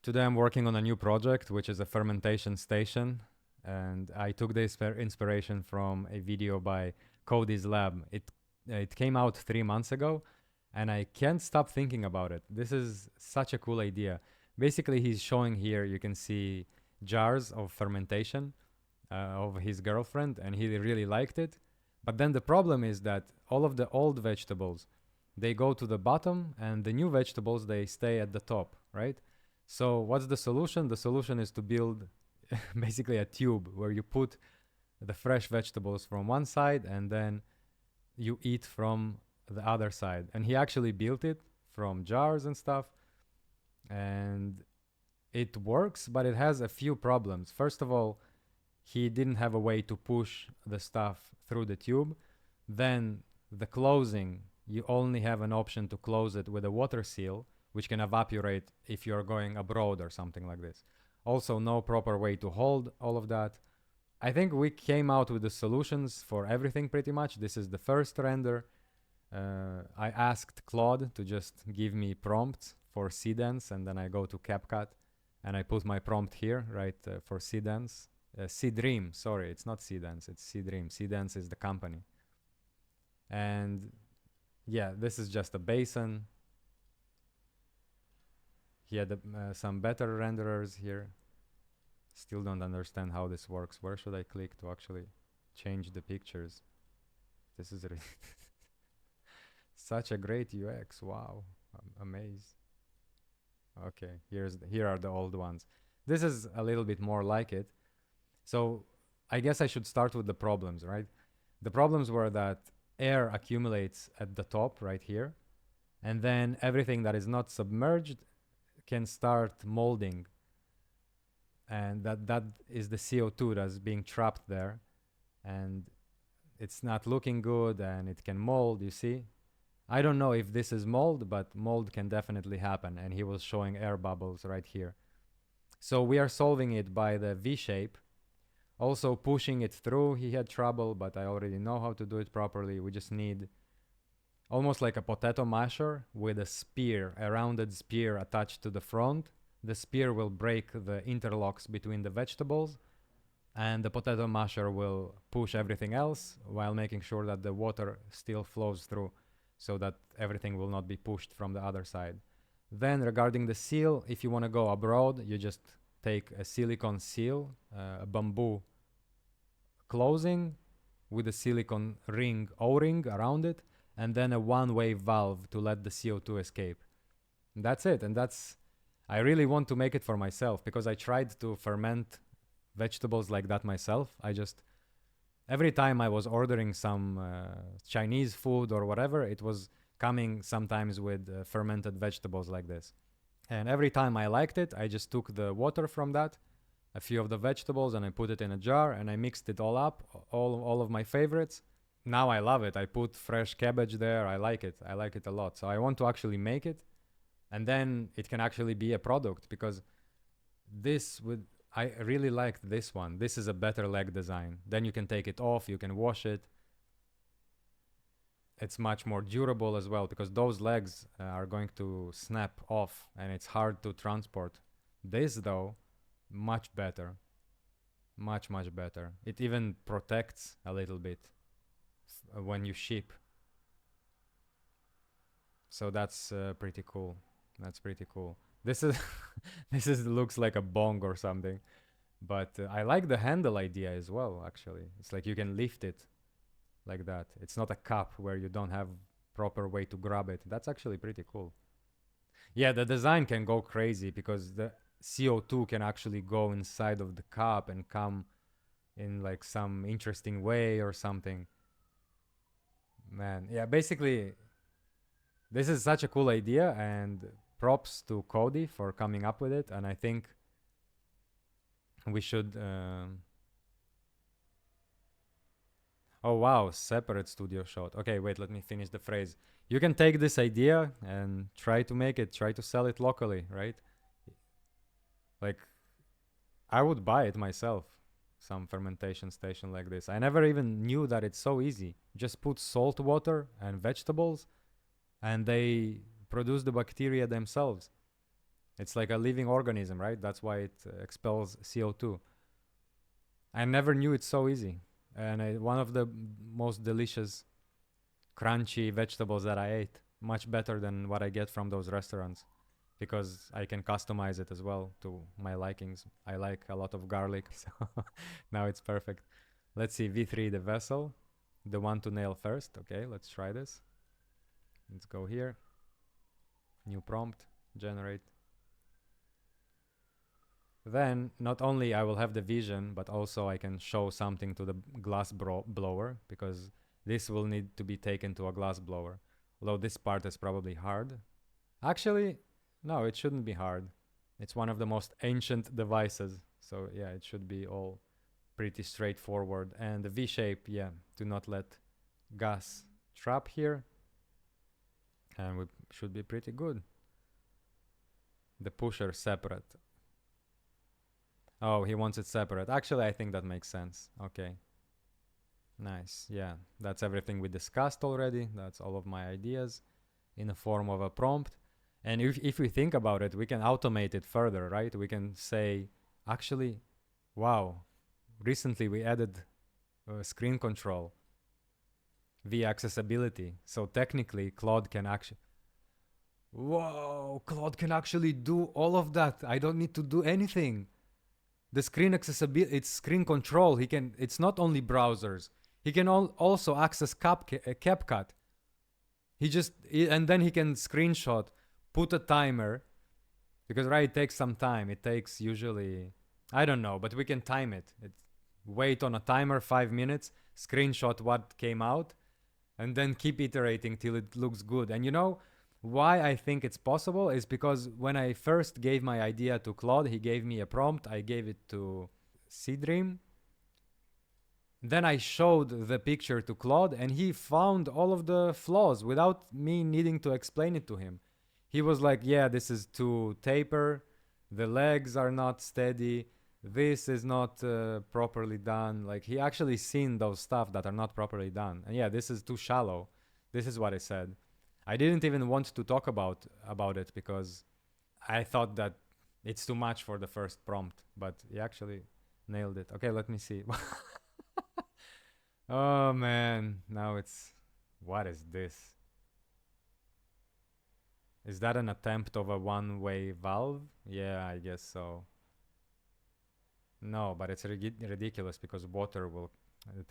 Today I'm working on a new project, which is a fermentation station. And I took this inspiration from a video by Cody's lab. It came out 3 months ago, and I can't stop thinking about it. This is such a cool idea. Basically, he's showing here, you can see jars of fermentation of his girlfriend, and he really liked it. But then the problem is that all of the old vegetables, they go to the bottom, and the new vegetables, they stay at the top, right? So what's the solution? The solution is to build basically a tube where you put the fresh vegetables from one side and then you eat from the other side. And he actually built it from jars and stuff. And it works, but it has a few problems. First of all, he didn't have a way to push the stuff through the tube. Then the closing, you only have an option to close it with a water seal, which can evaporate if you're going abroad or something like this. Also, no proper way to hold all of that. I think we came out with the solutions for everything pretty much. This is the first render. I asked Claude to just give me prompts for Seedance, and then I go to CapCut and I put my prompt here, right, for Seedance. Seedream, sorry, it's not Seedance, it's Seedream. Seedance is the company. And yeah, this is just a basin. He had some better renderers here. Still don't understand how this works. Where should I click to actually change the pictures? This is such a great UX. Wow, I'm amazed. Okay, here are the old ones. This is a little bit more like it. So I guess I should start with the problems, right? The problems were that air accumulates at the top right here, and then everything that is not submerged can start molding, and that is the CO2 that's being trapped there, and it's not looking good, and it can mold. You see, I don't know if this is mold, but mold can definitely happen, and he was showing air bubbles right here. So we are solving it by the V shape. Also pushing it through, he had trouble, but I already know how to do it properly. We just need almost like a potato masher with a spear, a rounded spear attached to the front. The spear will break the interlocks between the vegetables, and the potato masher will push everything else while making sure that the water still flows through so that everything will not be pushed from the other side. Then regarding the seal, if you want to go abroad, you just take a silicone seal, a bamboo closing with a silicone ring, O-ring around it, and then a one-way valve to let the CO2 escape. And that's it. And I really want to make it for myself because I tried to ferment vegetables like that myself. Every time I was ordering some Chinese food or whatever, it was coming sometimes with fermented vegetables like this. And every time I liked it, I just took the water from that, a few of the vegetables, and I put it in a jar, and I mixed it all up, all of my favorites. Now I love it. I put fresh cabbage there. I like it. I like it a lot. So I want to actually make it, and then it can actually be a product, because I really liked this one. This is a better leg design. Then you can take it off, you can wash it. It's much more durable as well, because those legs are going to snap off and it's hard to transport. This though, much better. Much better. It even protects a little bit when you ship. So that's pretty cool. That's pretty cool. This is looks like a bong or something, but I like the handle idea as well. Actually, it's like you can lift it like that. It's not a cup where you don't have proper way to grab it. That's actually pretty cool. Yeah, the design can go crazy because the CO2 can actually go inside of the cup and come in like some interesting way or something. Man, yeah, basically this is such a cool idea, and props to Cody for coming up with it. And I think we should oh wow, separate studio shot. Okay, wait, let me finish the phrase. You can take this idea and try to sell it locally, right? Like, I would buy it myself, some fermentation station like this. I never even knew that it's so easy. Just put salt water and vegetables, and they produce the bacteria themselves. It's like a living organism, right? That's why it expels CO2. I never knew it's so easy. And one of the most delicious, crunchy vegetables that I ate. Much better than what I get from those restaurants. Because I can customize it as well to my likings. I like a lot of garlic, so now it's perfect. Let's see, V3, the vessel. The one to nail first. Okay, let's try this. Let's go here. New prompt, generate. Then, not only I will have the vision, but also I can show something to the glass blower, because this will need to be taken to a glass blower. Although this part is probably hard. Actually, no, it shouldn't be hard. It's one of the most ancient devices. So yeah, it should be all pretty straightforward. And the V-shape, yeah, do not let gas trap here. And we should be pretty good. The pusher separate. Oh, he wants it separate. Actually, I think that makes sense. Okay. Nice. Yeah, that's everything we discussed already. That's all of my ideas in the form of a prompt. And if we think about it, we can automate it further, right? We can say, actually, wow, recently we added screen control via accessibility. So technically, Claude can actually... Whoa, Claude can actually do all of that. I don't need to do anything. The screen accessibility, it's screen control. He can. It's not only browsers. He can also access CapCut. And then he can screenshot, put a timer, because right, it takes some time. It takes usually, I don't know, but we can time it. Wait on a timer 5 minutes, screenshot what came out, and then keep iterating till it looks good. And you know why I think it's possible is because when I first gave my idea to Claude, he gave me a prompt. I gave it to Seedream. Then I showed the picture to Claude, and he found all of the flaws without me needing to explain it to him. He was like, yeah, this is too taper. The legs are not steady. This is not properly done. Like, he actually seen those stuff that are not properly done. And yeah, this is too shallow. This is what I said. I didn't even want to talk about it because I thought that it's too much for the first prompt. But he actually nailed it. Okay, let me see. Oh man, now it's... What is this? Is that an attempt of a one-way valve? Yeah, I guess so. No, but it's ridiculous because water will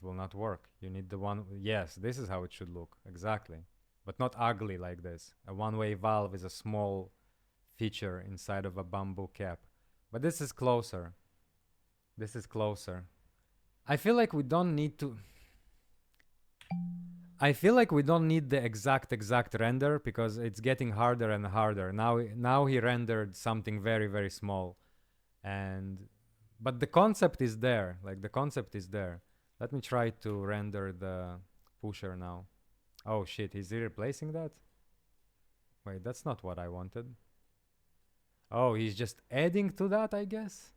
not work. You need the one... Yes, this is how it should look. Exactly. But not ugly like this. A one-way valve is a small feature inside of a bamboo cap. But this is closer. This is closer. I feel like we don't need to... I feel like we don't need the exact render because it's getting harder and harder. Now he rendered something very, very small. But the concept is there. Like, the concept is there. Let me try to render the pusher now. Oh shit, is he replacing that? Wait, that's not what I wanted. Oh, he's just adding to that, I guess?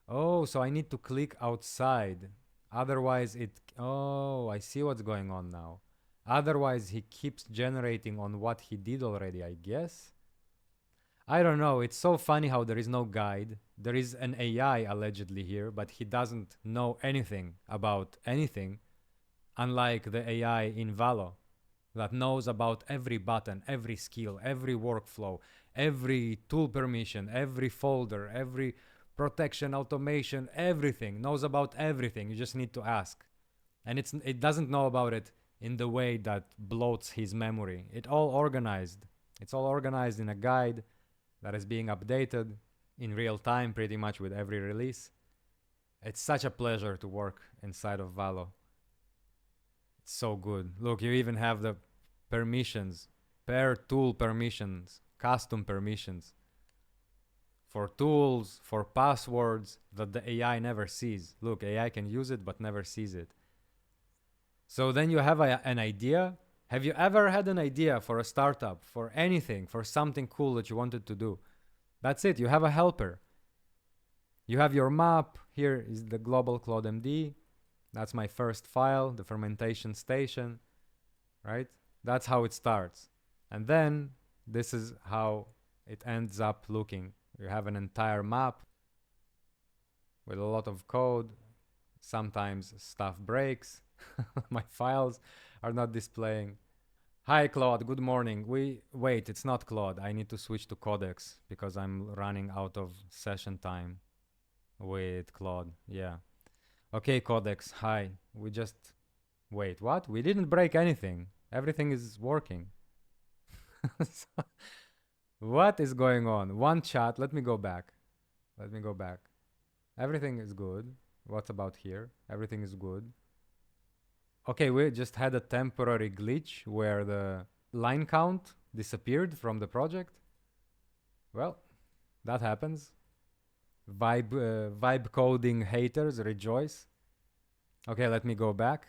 Oh, so I need to click outside. Otherwise oh, I see what's going on now. Otherwise he keeps generating on what he did already, I guess. I don't know, it's so funny how there is no guide. There is an AI allegedly here, but he doesn't know anything about anything. Unlike the AI in Valo that knows about every button, every skill, every workflow, every tool permission, every folder, every protection, automation, everything, knows about everything. You just need to ask. And it doesn't know about it in the way that bloats his memory. It's all organized in a guide that is being updated in real time pretty much with every release. It's such a pleasure to work inside of Valo. It's so good. Look, you even have the permissions, per tool permissions, custom permissions. For tools, for passwords that the AI never sees. Look, AI can use it but never sees it. So then you have an idea. Have you ever had an idea for a startup, for anything, for something cool that you wanted to do? That's it. You have a helper. You have your map. Here is the global Claude MD. That's my first file, the fermentation station, right? That's how it starts. And then this is how it ends up looking. You have an entire map with a lot of code. Sometimes stuff breaks. My files are not displaying. Hi Claude, good morning. Wait, it's not Claude. I need to switch to Codex because I'm running out of session time with Claude. Yeah. Okay, Codex. Hi. Wait, what? We didn't break anything. Everything is working. So, what is going on? One chat. Let me go back. Everything is good. What about here? Everything is good. Okay, we just had a temporary glitch where the line count disappeared from the project. Well, that happens. Vibe coding haters rejoice. Okay, let me go back.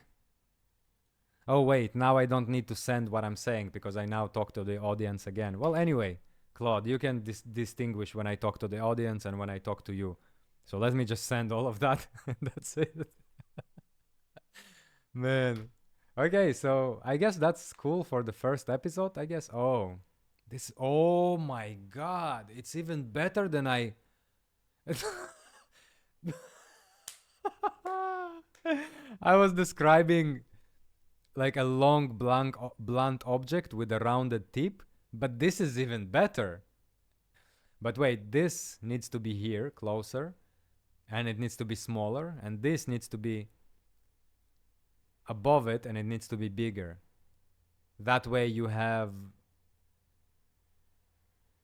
Oh wait, now I don't need to send what I'm saying because I now talk to the audience again. Well, anyway, Claude, you can distinguish when I talk to the audience and when I talk to you. So let me just send all of that. That's it. Man. Okay, so I guess that's cool for the first episode, I guess. Oh my god, it's even better than I I was describing like a long blunt object with a rounded tip, but this is even better. But wait, this needs to be here, closer, and it needs to be smaller, and this needs to be above it, and it needs to be bigger. That way you have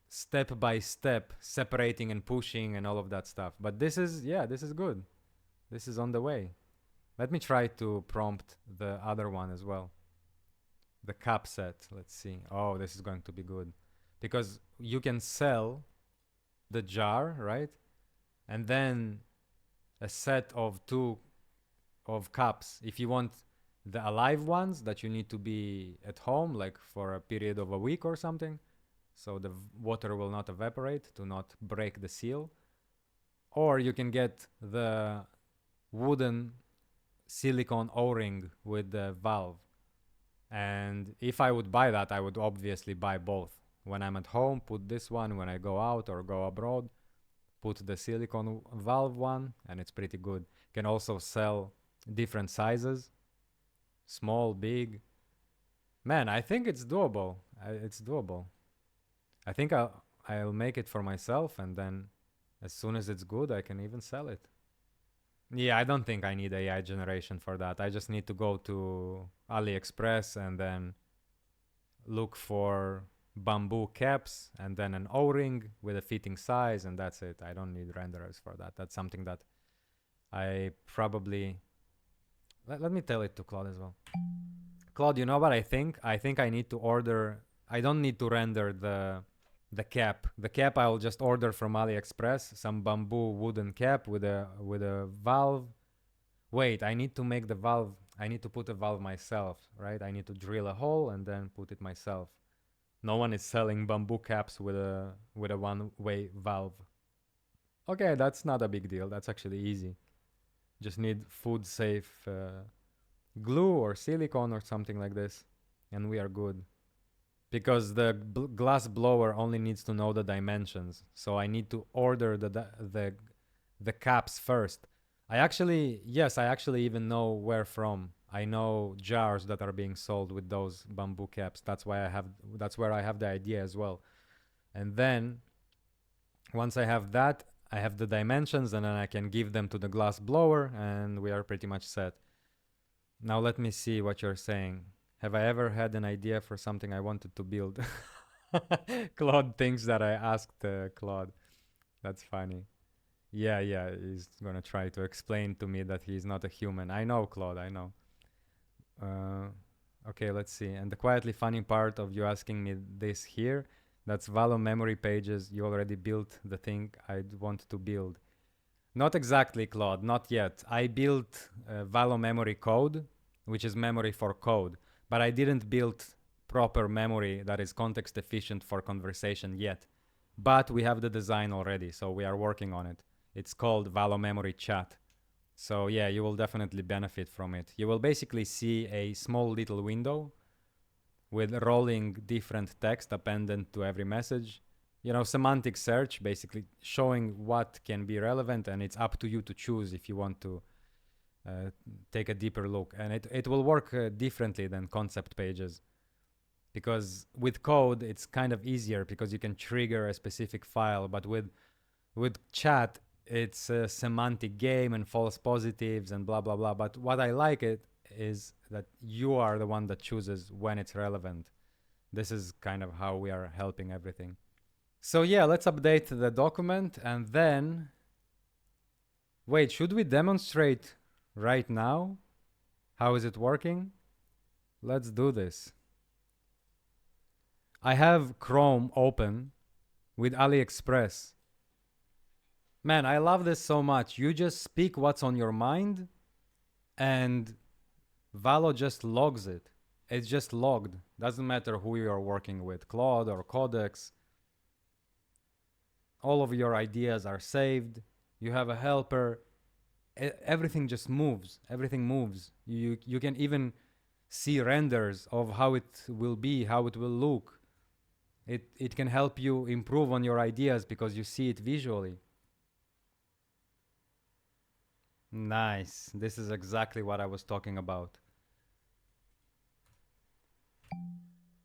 step by step separating and pushing and all of that stuff. But this is good. This is on the way. Let me try to prompt the other one as well. The cup set. Let's see. Oh, this is going to be good. Because you can sell the jar, right? And then a set of 2 of cups. If you want the alive ones that you need to be at home, like for a period of a week or something, so the water will not evaporate to not break the seal. Or you can get the wooden silicone O-ring with the valve. And if I would buy that, I would obviously buy both. When I'm at home, put this one. When I go out or go abroad, put the silicone valve one, and it's pretty good. Can also sell different sizes, small, big. Man, I think it's doable. It's doable. I think I'll make it for myself, and then as soon as it's good, I can even sell it. Yeah, I don't think I need AI generation for that. I just need to go to AliExpress and then look for bamboo caps and then an O-ring with a fitting size, and that's it. I don't need renderers for that. That's something that I probably... Let me tell it to Claude as well. Claude, you know what I think? I think I need to order... I don't need to render the cap. The cap I'll just order from AliExpress, some bamboo wooden cap with a valve. Wait, I need to make the valve. I need to put a valve myself, right? I need to drill a hole and then put it myself. No one is selling bamboo caps with a one-way valve. Okay, that's not a big deal. That's actually easy. Just need food-safe glue or silicone or something like this, and we are good. Because the glass blower only needs to know the dimensions, so I need to order the caps first. I actually even know where from. I know jars that are being sold with those bamboo caps. That's where I have the idea as well. And then once I have that, I have the dimensions, and then I can give them to the glass blower, and we are pretty much set. Now let me see what you're saying. Have I ever had an idea for something I wanted to build? Claude thinks that I asked Claude. That's funny. Yeah, he's gonna try to explain to me that he's not a human. I know, Claude, I know. Okay, let's see. And the quietly funny part of you asking me this here, that's Valo memory pages. You already built the thing I'd want to build. Not exactly, Claude, not yet. I built Valo memory code, which is memory for code, but I didn't build proper memory that is context efficient for conversation yet. But we have the design already, so we are working on it. It's called Valo Memory Chat. So yeah, you will definitely benefit from it. You will basically see a small little window with rolling different text appended to every message. you know, semantic search, basically showing what can be relevant, and it's up to you to choose if you want to take a deeper look. And it will work differently than concept pages, because with code it's kind of easier because you can trigger a specific file, but with chat it's a semantic game and false positives and blah blah blah. But what I like it is that you are the one that chooses when it's relevant. This is kind of how we are helping everything. So yeah, let's update the document, and then wait, should we demonstrate right now how is it working? Let's do this. I have Chrome open with AliExpress. Man, I love this so much. You just speak what's on your mind and Valo just logs it. It's just logged. Doesn't matter who you are working with, Claude or Codex. All of your ideas are saved. You have a helper. Everything just moves. Everything moves. You can even see renders of how it will be, how it will look. It can help you improve on your ideas because you see it visually. Nice. This is exactly what I was talking about.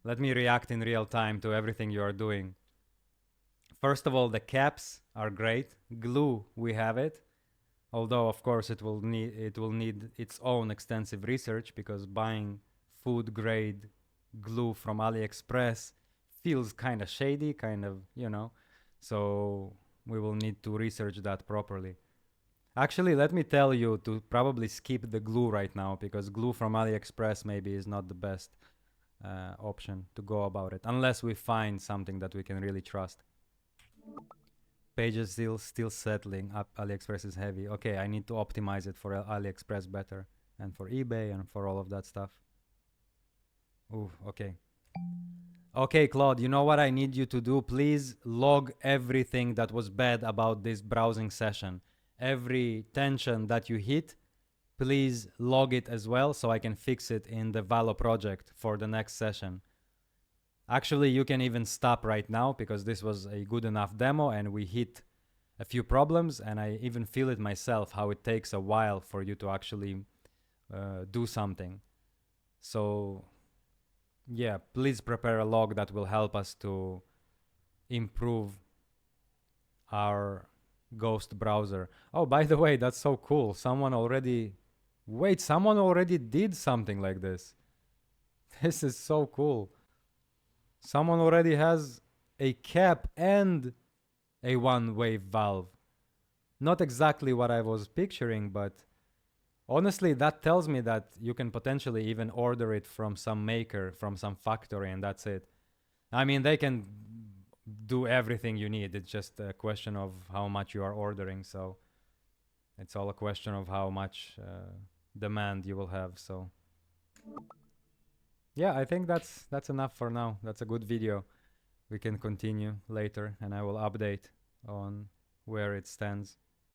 Let me react in real time to everything you are doing. First of all, the caps are great. Glue, we have it. Although, of course, it will need its own extensive research, because buying food grade glue from AliExpress feels kind of shady, kind of, you know. So we will need to research that properly. Actually, let me tell you to probably skip the glue right now, because glue from AliExpress maybe is not the best option to go about it, unless we find something that we can really trust. Pages still settling up. AliExpress is heavy. Okay, I need to optimize it for AliExpress better, and for eBay, and for all of that stuff. Ooh, okay. Okay, Claude, you know what I need you to do? Please log everything that was bad about this browsing session. Every tension that you hit, please log it as well so I can fix it in the Valo project for the next session. Actually, you can even stop right now, because this was a good enough demo and we hit a few problems, and I even feel it myself how it takes a while for you to actually do something. So yeah, please prepare a log that will help us to improve our Ghost browser. Oh, by the way, that's so cool. Someone already did something like this. This is so cool. Someone already has a cap and a one-wave valve. Not exactly what I was picturing, but honestly, that tells me that you can potentially even order it from some maker, from some factory, and that's it. I mean, they can do everything you need. It's just a question of how much you are ordering. So it's all a question of how much demand you will have. So yeah, I think that's enough for now. That's a good video. We can continue later, and I will update on where it stands.